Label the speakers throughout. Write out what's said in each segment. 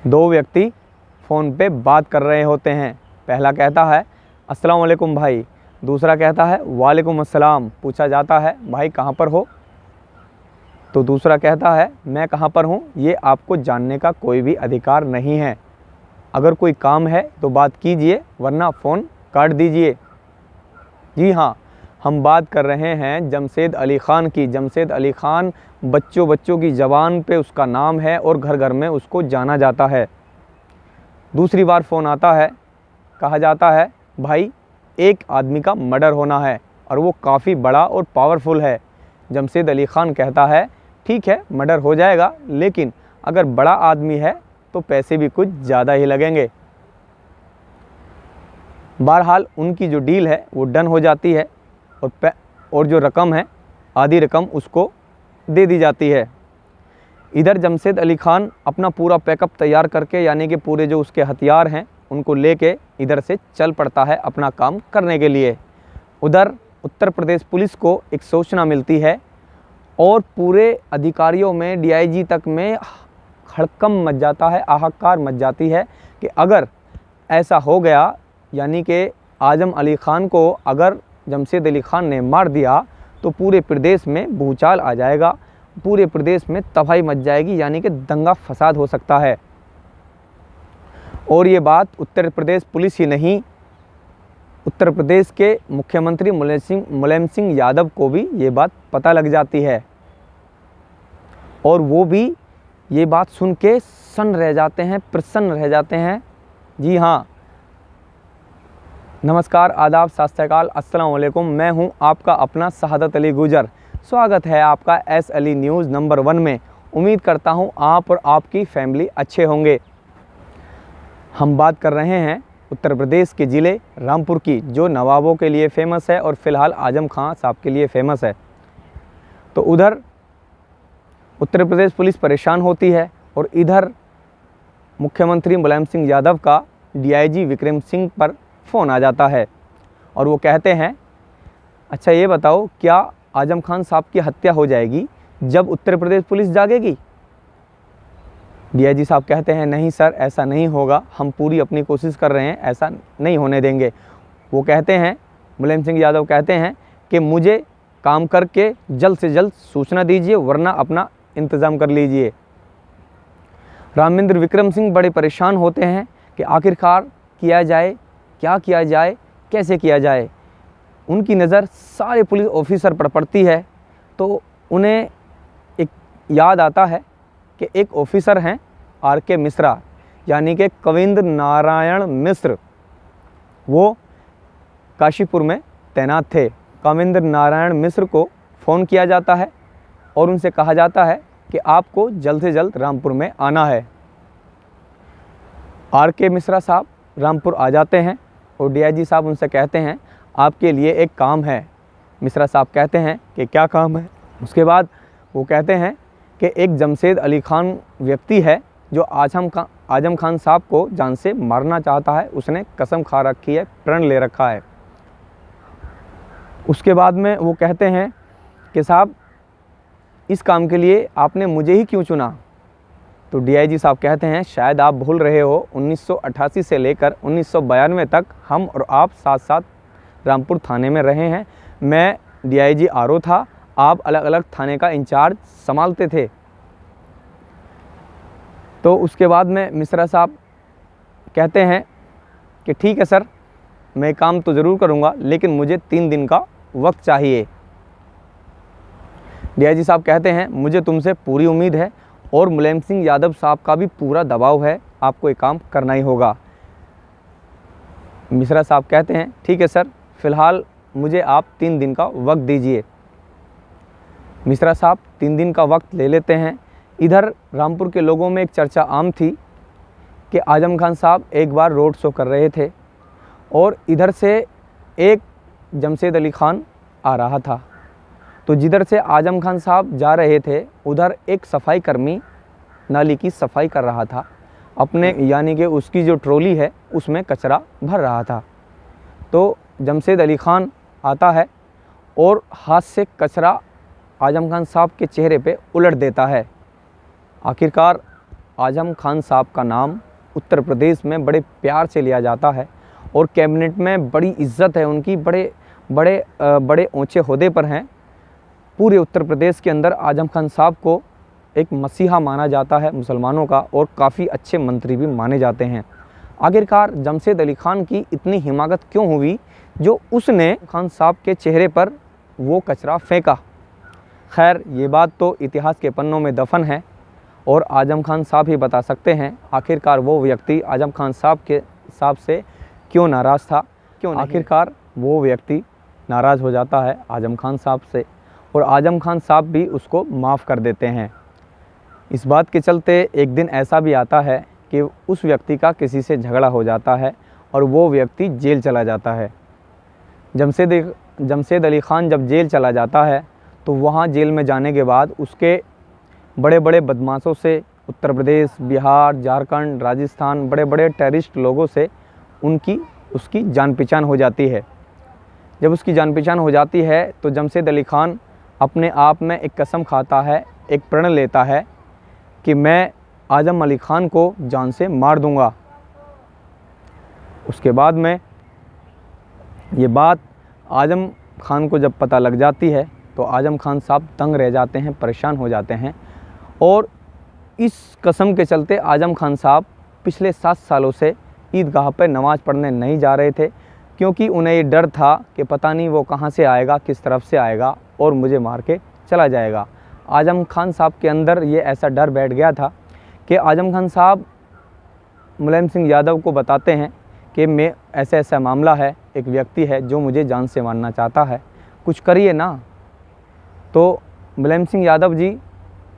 Speaker 1: दो व्यक्ति फ़ोन पे बात कर रहे होते हैं। पहला कहता है अस्सलाम वालेकुम भाई, दूसरा कहता है वालेकुम अस्सलाम। पूछा जाता है भाई कहाँ पर हो? तो दूसरा कहता है मैं कहाँ पर हूँ ये आपको जानने का कोई भी अधिकार नहीं है। अगर कोई काम है तो बात कीजिए वरना फ़ोन काट दीजिए। जी हाँ, हम बात कर रहे हैं जमशेद अली ख़ान की। जमशेद अली ख़ान बच्चों बच्चों की ज़बान पे उसका नाम है और घर घर में उसको जाना जाता है। दूसरी बार फ़ोन आता है, कहा जाता है भाई एक आदमी का मर्डर होना है और वो काफ़ी बड़ा और पावरफुल है। जमशेद अली ख़ान कहता है ठीक है मर्डर हो जाएगा, लेकिन अगर बड़ा आदमी है तो पैसे भी कुछ ज़्यादा ही लगेंगे। बहरहाल उनकी जो डील है वो डन हो जाती है और जो रकम है आधी रकम उसको दे दी जाती है। इधर जमशेद अली ख़ान अपना पूरा पैकअप तैयार करके यानी कि पूरे जो उसके हथियार हैं उनको लेके इधर से चल पड़ता है अपना काम करने के लिए। उधर उत्तर प्रदेश पुलिस को एक सूचना मिलती है और पूरे अधिकारियों में डीआईजी तक में हड़कंप मच जाता है, हाहाकार मच जाती है कि अगर ऐसा हो गया यानी कि आजम अली ख़ान को अगर जमशेद अली ख़ान ने मार दिया तो पूरे प्रदेश में भूचाल आ जाएगा, पूरे प्रदेश में तबाही मच जाएगी, यानी कि दंगा फसाद हो सकता है। और ये बात उत्तर प्रदेश पुलिस ही नहीं, उत्तर प्रदेश के मुख्यमंत्री मुलायम सिंह यादव को भी ये बात पता लग जाती है और वो भी ये बात सुन के सन्न रह जाते हैं, प्रसन्न रह जाते हैं। जी हाँ, नमस्कार, आदाब, सत श्री अकाल, अस्सलाम वालेकुम। मैं हूं आपका अपना शहादत अली गुजर। स्वागत है आपका एस अली न्यूज़ नंबर 1 में। उम्मीद करता हूं आप और आपकी फैमिली अच्छे होंगे। हम बात कर रहे हैं उत्तर प्रदेश के ज़िले रामपुर की, जो नवाबों के लिए फ़ेमस है और फ़िलहाल आजम खान साहब के लिए फ़ेमस है। तो उधर उत्तर प्रदेश पुलिस परेशान होती है और इधर मुख्यमंत्री मुलायम सिंह यादव का डीआईजी विक्रम सिंह पर फ़ोन आ जाता है और वो कहते हैं अच्छा ये बताओ क्या आजम खान साहब की हत्या हो जाएगी जब उत्तर प्रदेश पुलिस जागेगी? डीआईजी साहब कहते हैं नहीं सर, ऐसा नहीं होगा, हम पूरी अपनी कोशिश कर रहे हैं, ऐसा नहीं होने देंगे। वो कहते हैं, मुलायम सिंह यादव कहते हैं कि मुझे काम करके जल्द से जल्द सूचना दीजिए वरना अपना इंतज़ाम कर लीजिए। रामेंद्र विक्रम सिंह बड़े परेशान होते हैं कि आखिरकार किया जाए, क्या किया जाए, कैसे किया जाए। उनकी नज़र सारे पुलिस ऑफिसर पर पड़ती है तो उन्हें एक याद आता है कि एक ऑफिसर हैं आर.के. मिश्रा यानी कि कविंद्र नारायण मिश्र, वो काशीपुर में तैनात थे। कविंद्र नारायण मिश्र को फ़ोन किया जाता है और उनसे कहा जाता है कि आपको जल्द से जल्द रामपुर में आना है। आर.के. मिश्रा साहब रामपुर आ जाते हैं और डीआईजी साहब उनसे कहते हैं आपके लिए एक काम है। मिश्रा साहब कहते हैं कि क्या काम है? उसके बाद वो कहते हैं कि एक जमशेद अली ख़ान व्यक्ति है जो आजम खान साहब को जान से मारना चाहता है, उसने कसम खा रखी है, प्रण ले रखा है। उसके बाद में वो कहते हैं कि साहब इस काम के लिए आपने मुझे ही क्यों चुना? तो डीआईजी साहब कहते हैं शायद आप भूल रहे हो 1988 से लेकर 1992 तक हम और आप साथ साथ रामपुर थाने में रहे हैं। मैं डीआईजी आरओ था, आप अलग अलग थाने का इंचार्ज संभालते थे। तो उसके बाद में मिश्रा साहब कहते हैं कि ठीक है सर, मैं काम तो ज़रूर करूँगा लेकिन मुझे 3 दिन का वक्त चाहिए। डीआईजी साहब कहते हैं मुझे तुमसे पूरी उम्मीद है और मुलायम सिंह यादव साहब का भी पूरा दबाव है, आपको ये काम करना ही होगा। मिश्रा साहब कहते हैं ठीक है सर, फ़िलहाल मुझे आप 3 दिन का वक्त दीजिए। मिश्रा साहब 3 दिन का वक्त ले लेते हैं। इधर रामपुर के लोगों में एक चर्चा आम थी कि आजम खान साहब एक बार रोड शो कर रहे थे और इधर से एक जमशेद अली ख़ान आ रहा था। तो जिधर से आजम खान साहब जा रहे थे उधर एक सफाई कर्मी नाली की सफाई कर रहा था, अपने यानी कि उसकी जो ट्रॉली है उसमें कचरा भर रहा था। तो जमशेद अली ख़ान आता है और हाथ से कचरा आजम खान साहब के चेहरे पे उलट देता है। आखिरकार आजम खान साहब का नाम उत्तर प्रदेश में बड़े प्यार से लिया जाता है और कैबिनेट में बड़ी इज़्ज़त है उनकी, बड़े ऊंचे ओहदे पर हैं। पूरे उत्तर प्रदेश के अंदर आजम खान साहब को एक मसीहा माना जाता है मुसलमानों का, और काफ़ी अच्छे मंत्री भी माने जाते हैं। आखिरकार जमशेद अली खान की इतनी हिमाकत क्यों हुई जो उसने खान साहब के चेहरे पर वो कचरा फेंका? खैर, ये बात तो इतिहास के पन्नों में दफन है और आजम खान साहब ही बता सकते हैं आखिरकार वो व्यक्ति आजम खान साहब से क्यों नाराज़ था, क्यों नहीं। आखिरकार वो व्यक्ति नाराज़ हो जाता है आजम खान साहब से और आजम खान साहब भी उसको माफ़ कर देते हैं। इस बात के चलते एक दिन ऐसा भी आता है कि उस व्यक्ति का किसी से झगड़ा हो जाता है और वो व्यक्ति जेल चला जाता है। जमशेद अली ख़ान जब जेल चला जाता है तो वहाँ जेल में जाने के बाद उसके बड़े बड़े बदमाशों से, उत्तर प्रदेश, बिहार, झारखंड, राजस्थान, बड़े बड़े टेररिस्ट लोगों से उसकी जान पहचान हो जाती है। जब उसकी जान पहचान हो जाती है तो जमशेद अली ख़ान अपने आप में एक कसम खाता है, एक प्रण लेता है कि मैं आजम अली ख़ान को जान से मार दूंगा। उसके बाद में ये बात आजम खान को जब पता लग जाती है तो आजम खान साहब तंग रह जाते हैं, परेशान हो जाते हैं और इस कसम के चलते आजम खान साहब पिछले 7 सालों से ईदगाह पर नमाज़ पढ़ने नहीं जा रहे थे, क्योंकि उन्हें ये डर था कि पता नहीं वो कहाँ से आएगा, किस तरफ से आएगा और मुझे मार के चला जाएगा। आजम खान साहब के अंदर ये ऐसा डर बैठ गया था कि आजम खान साहब मुलायम सिंह यादव को बताते हैं कि मैं ऐसा मामला है, एक व्यक्ति है जो मुझे जान से मारना चाहता है, कुछ करिए ना। तो मुलायम सिंह यादव जी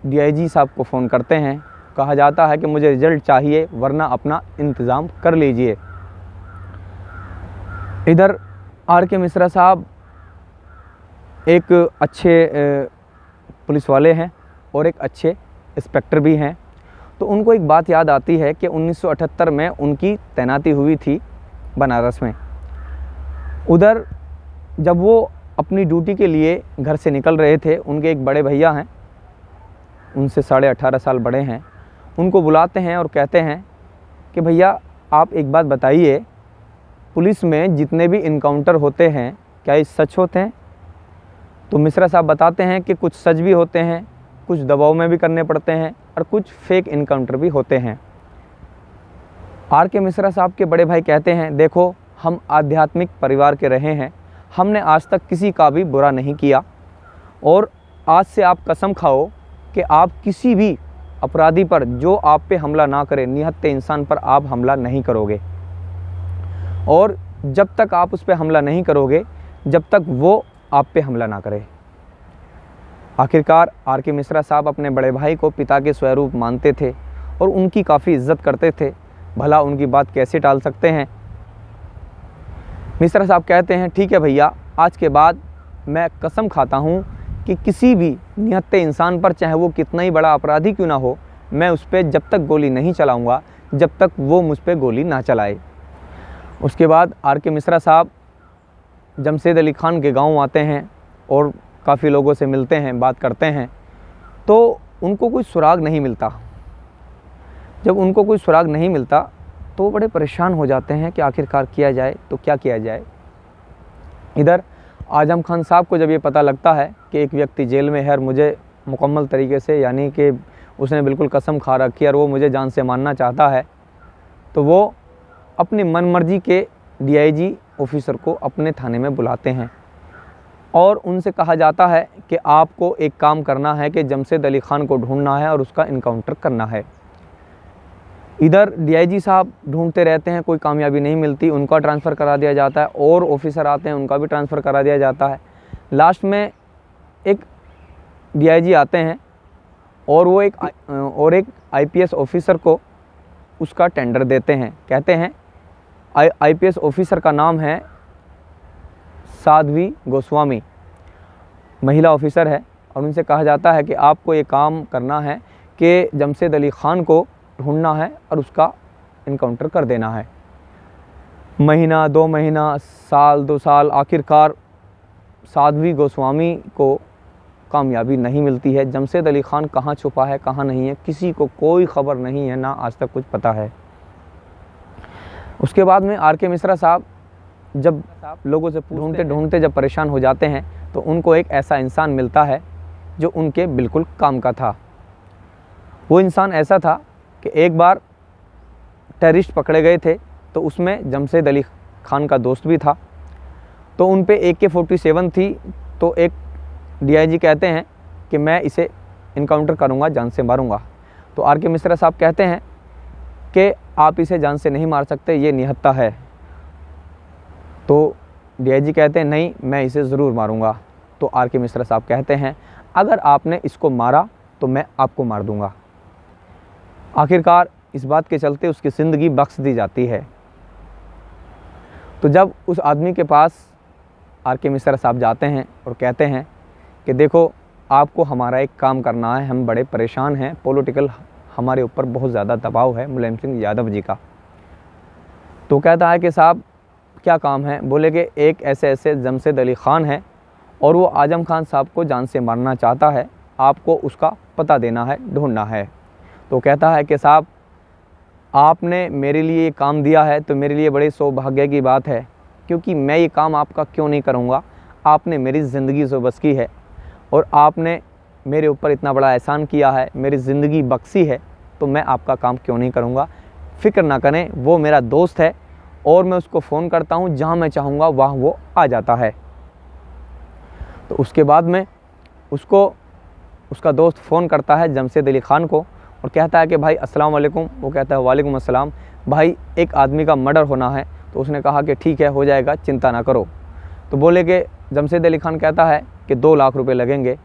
Speaker 1: DIG साहब को फ़ोन करते हैं, कहा जाता है कि मुझे रिज़ल्ट चाहिए वरना अपना इंतज़ाम कर लीजिए। इधर RK मिश्रा साहब एक अच्छे पुलिस वाले हैं और एक अच्छे इंस्पेक्टर भी हैं, तो उनको एक बात याद आती है कि 1978 में उनकी तैनाती हुई थी बनारस में। उधर जब वो अपनी ड्यूटी के लिए घर से निकल रहे थे, उनके एक बड़े भैया हैं, उनसे 18.5 साल बड़े हैं, उनको बुलाते हैं और कहते हैं कि भैया आप एक बात बताइए, पुलिस में जितने भी इनकाउंटर होते हैं क्या ये सच होते हैं? तो मिश्रा साहब बताते हैं कि कुछ सच भी होते हैं, कुछ दबाव में भी करने पड़ते हैं और कुछ फेक इनकाउंटर भी होते हैं। RK मिश्रा साहब के बड़े भाई कहते हैं, देखो हम आध्यात्मिक परिवार के रहे हैं, हमने आज तक किसी का भी बुरा नहीं किया और आज से आप कसम खाओ कि आप किसी भी अपराधी पर जो आप पे हमला ना करे, निहत्थे इंसान पर आप हमला नहीं करोगे और जब तक आप उस पर हमला नहीं करोगे जब तक वो आप पे हमला ना करे। आखिरकार RK मिश्रा साहब अपने बड़े भाई को पिता के स्वरूप मानते थे और उनकी काफ़ी इज्जत करते थे, भला उनकी बात कैसे टाल सकते हैं। मिश्रा साहब कहते हैं, ठीक है भैया, आज के बाद मैं कसम खाता हूँ कि किसी भी निहत्थे इंसान पर, चाहे वो कितना ही बड़ा अपराधी क्यों ना हो, मैं उस पर जब तक गोली नहीं चलाऊँगा जब तक वो मुझ पर गोली ना चलाए। उसके बाद RK मिश्रा साहब जमशेद अली ख़ान के गांव आते हैं और काफ़ी लोगों से मिलते हैं, बात करते हैं, तो उनको कोई सुराग नहीं मिलता। जब उनको कोई सुराग नहीं मिलता तो वो बड़े परेशान हो जाते हैं कि आखिरकार किया जाए तो क्या किया जाए। इधर आजम खान साहब को जब ये पता लगता है कि एक व्यक्ति जेल में है और मुझे मुकम्मल तरीके से, यानी कि उसने बिल्कुल कसम खा रखी है और वो मुझे जान से मारना चाहता है, तो वो अपनी मनमर्जी के DIG ऑफिसर को अपने थाने में बुलाते हैं और उनसे कहा जाता है कि आपको एक काम करना है कि जमशेद अली ख़ान को ढूंढना है और उसका इनकाउंटर करना है। इधर DIG साहब ढूंढते रहते हैं, कोई कामयाबी नहीं मिलती, उनका ट्रांसफ़र करा दिया जाता है और ऑफिसर आते हैं, उनका भी ट्रांसफ़र करा दिया जाता है। लास्ट में एक DIG आते हैं और वो एक IPS ऑफिसर को उसका टेंडर देते हैं। कहते हैं IPS ऑफिसर का नाम है साध्वी गोस्वामी, महिला ऑफिसर है, और उनसे कहा जाता है कि आपको ये काम करना है कि जमशेद अली ख़ान को ढूंढना है और उसका इनकाउंटर कर देना है। महीना, 2 महीना, साल, 2 साल, आखिरकार साध्वी गोस्वामी को कामयाबी नहीं मिलती है। जमशेद अली ख़ान कहाँ छुपा है, कहाँ नहीं है, किसी को कोई ख़बर नहीं है, ना आज तक कुछ पता है। उसके बाद में आर के मिश्रा साहब जब लोगों से ढूंढते ढूंढते जब परेशान हो जाते हैं तो उनको एक ऐसा इंसान मिलता है जो उनके बिल्कुल काम का था। वो इंसान ऐसा था कि एक बार टेररिस्ट पकड़े गए थे, तो उसमें जमशेद अली ख़ान का दोस्त भी था। तो उन पे AK-47 थी। तो एक DIG कहते हैं कि मैं इसे इनकाउंटर करूंगा, जान से मारूंगा। तो आर के मिश्रा साहब कहते हैं कि आप इसे जान से नहीं मार सकते, ये निहत्था है। तो DIG कहते हैं नहीं, मैं इसे ज़रूर मारूंगा। तो आर के मिश्रा साहब कहते हैं अगर आपने इसको मारा तो मैं आपको मार दूंगा। आखिरकार इस बात के चलते उसकी ज़िंदगी बख्श दी जाती है। तो जब उस आदमी के पास आर के मिश्रा साहब जाते हैं और कहते हैं कि देखो आपको हमारा एक काम करना है, हम बड़े परेशान हैं, पॉलिटिकल हमारे ऊपर बहुत ज़्यादा दबाव है मुलायम सिंह यादव जी का। तो कहता है कि साहब क्या काम है? बोले कि एक ऐसे जमशेद अली ख़ान है और वो आज़म खान साहब को जान से मारना चाहता है, आपको उसका पता देना है, ढूंढना है। तो कहता है कि साहब आपने मेरे लिए काम दिया है तो मेरे लिए बड़े सौभाग्य की बात है, क्योंकि मैं ये काम आपका क्यों नहीं करूँगा। आपने मेरी ज़िंदगी ज़ोबस की है और आपने मेरे ऊपर इतना बड़ा एहसान किया है, मेरी ज़िंदगी बख्शी है, तो मैं आपका काम क्यों नहीं करूँगा। फ़िक्र ना करें, वो मेरा दोस्त है और मैं उसको फ़ोन करता हूँ, जहाँ मैं चाहूँगा वहाँ वो आ जाता है। तो उसके बाद में उसको उसका दोस्त फ़ोन करता है जमशेद अली ख़ान को और कहता है कि भाई अस्सलाम वालेकुम। वो कहता है वालेकुम अस्सलाम, भाई एक आदमी का मर्डर होना है। तो उसने कहा कि ठीक है, हो जाएगा, चिंता ना करो। तो बोले कि जमशेद अली ख़ान कहता है कि 2 लाख रुपए लगेंगे।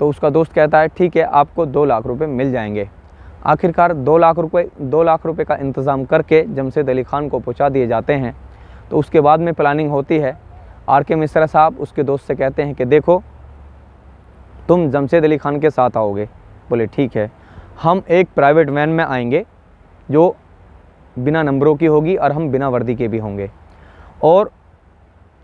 Speaker 1: तो उसका दोस्त कहता है ठीक है, आपको 2 लाख रुपए मिल जाएंगे। आखिरकार 2 लाख रुपए का इंतज़ाम करके जमशेद अली ख़ान को पहुंचा दिए जाते हैं। तो उसके बाद में प्लानिंग होती है। आर के मिश्रा साहब उसके दोस्त से कहते हैं कि देखो तुम जमशेद अली ख़ान के साथ आओगे। बोले ठीक है, हम एक प्राइवेट वैन में आएंगे जो बिना नंबरों की होगी और हम बिना वर्दी के भी होंगे, और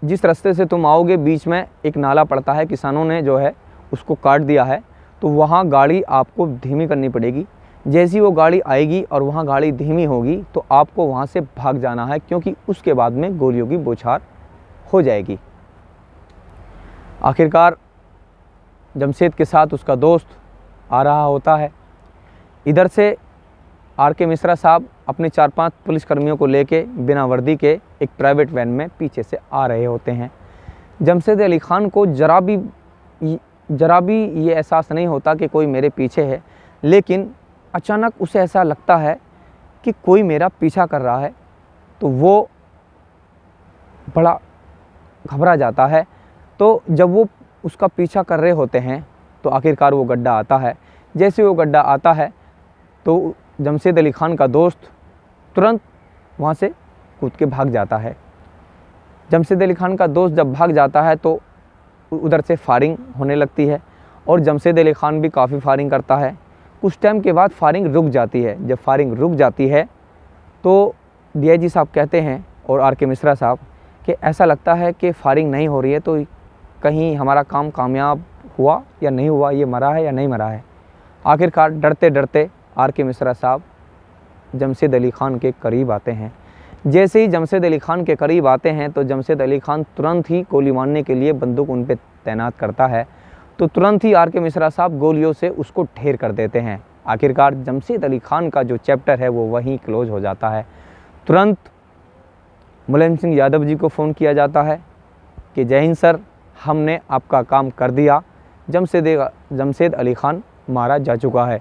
Speaker 1: जिस रास्ते से तुम आओगे बीच में एक नाला पड़ता है, किसानों ने जो है उसको काट दिया है, तो वहाँ गाड़ी आपको धीमी करनी पड़ेगी। जैसी वो गाड़ी आएगी और वहाँ गाड़ी धीमी होगी तो आपको वहाँ से भाग जाना है, क्योंकि उसके बाद में गोलियों की बौछार हो जाएगी। आखिरकार जमशेद के साथ उसका दोस्त आ रहा होता है। इधर से आर के मिश्रा साहब अपने 4-5 पुलिसकर्मियों को लेके बिना वर्दी के एक प्राइवेट वैन में पीछे से आ रहे होते हैं। जमशेद अली ख़ान को जरा भी ये एहसास नहीं होता कि कोई मेरे पीछे है, लेकिन अचानक उसे ऐसा लगता है कि कोई मेरा पीछा कर रहा है। तो वो बड़ा घबरा जाता है। तो जब वो उसका पीछा कर रहे होते हैं तो आखिरकार वो गड्ढा आता है। जैसे वो गड्ढा आता है तो जमशेद अली ख़ान का दोस्त तुरंत वहाँ से कूद के भाग जाता है। जमशेद अली ख़ान का दोस्त जब भाग जाता है तो उधर से फायरिंग होने लगती है और जमशेद अली ख़ान भी काफ़ी फायरिंग करता है। कुछ टाइम के बाद फायरिंग रुक जाती है। जब फायरिंग रुक जाती है तो DIG साहब कहते हैं और आर के मिश्रा साहब कि ऐसा लगता है कि फायरिंग नहीं हो रही है, तो कहीं हमारा काम कामयाब हुआ या नहीं हुआ, ये मरा है या नहीं मरा है। आखिरकार डरते डरते आर के मिश्रा साहब जमशेद अली ख़ान के करीब आते हैं। जैसे ही जमशेद अली ख़ान के करीब आते हैं तो जमशेद अली ख़ान तुरंत ही गोली मारने के लिए बंदूक उन पर तैनात करता है। तो तुरंत ही आर के मिश्रा साहब गोलियों से उसको ढेर कर देते हैं। आखिरकार जमशेद अली ख़ान का जो चैप्टर है वो वहीं क्लोज हो जाता है। तुरंत मुलायम सिंह यादव जी को फ़ोन किया जाता है कि जय हिंद सर, हमने आपका काम कर दिया, जमशेद अली ख़ान मारा जा चुका है।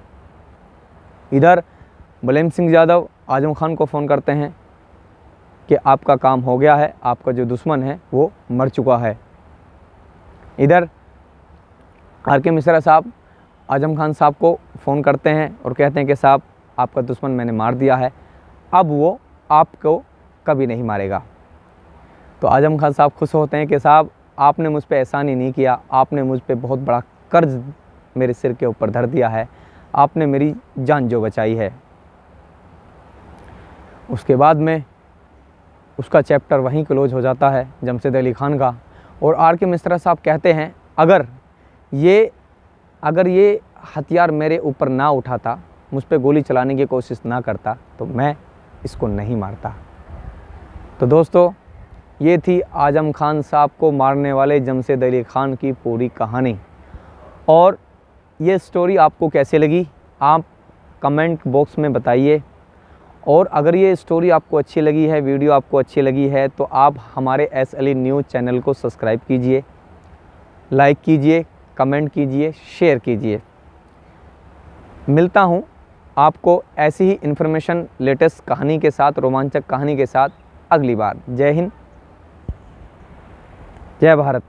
Speaker 1: इधर मुलायम सिंह यादव आज़म खान को फ़ोन करते हैं कि आपका काम हो गया है, आपका जो दुश्मन है वो मर चुका है। इधर आर के मिश्रा साहब आज़म खान साहब को फ़ोन करते हैं और कहते हैं कि साहब आपका दुश्मन मैंने मार दिया है, अब वो आपको कभी नहीं मारेगा। तो आज़म खान साहब खुश होते हैं कि साहब आपने मुझ पे एहसान ही नहीं किया, आपने मुझ पे बहुत बड़ा कर्ज मेरे सिर के ऊपर धर दिया है, आपने मेरी जान जो बचाई है। उसके बाद में उसका चैप्टर वहीं क्लोज हो जाता है जमशेद अली ख़ान का। और आर के मिश्रा साहब कहते हैं अगर ये अगर ये हथियार मेरे ऊपर ना उठाता, मुझ पे गोली चलाने की कोशिश ना करता, तो मैं इसको नहीं मारता। तो दोस्तों, ये थी आजम खान साहब को मारने वाले जमशेद अली ख़ान की पूरी कहानी। और ये स्टोरी आपको कैसे लगी आप कमेंट बॉक्स में बताइए। और अगर ये स्टोरी आपको अच्छी लगी है, वीडियो आपको अच्छी लगी है, तो आप हमारे एस अली न्यूज़ चैनल को सब्सक्राइब कीजिए, लाइक कीजिए, कमेंट कीजिए, शेयर कीजिए। मिलता हूँ आपको ऐसी ही इन्फॉर्मेशन, लेटेस्ट कहानी के साथ, रोमांचक कहानी के साथ अगली बार। जय हिंद, जय भारत।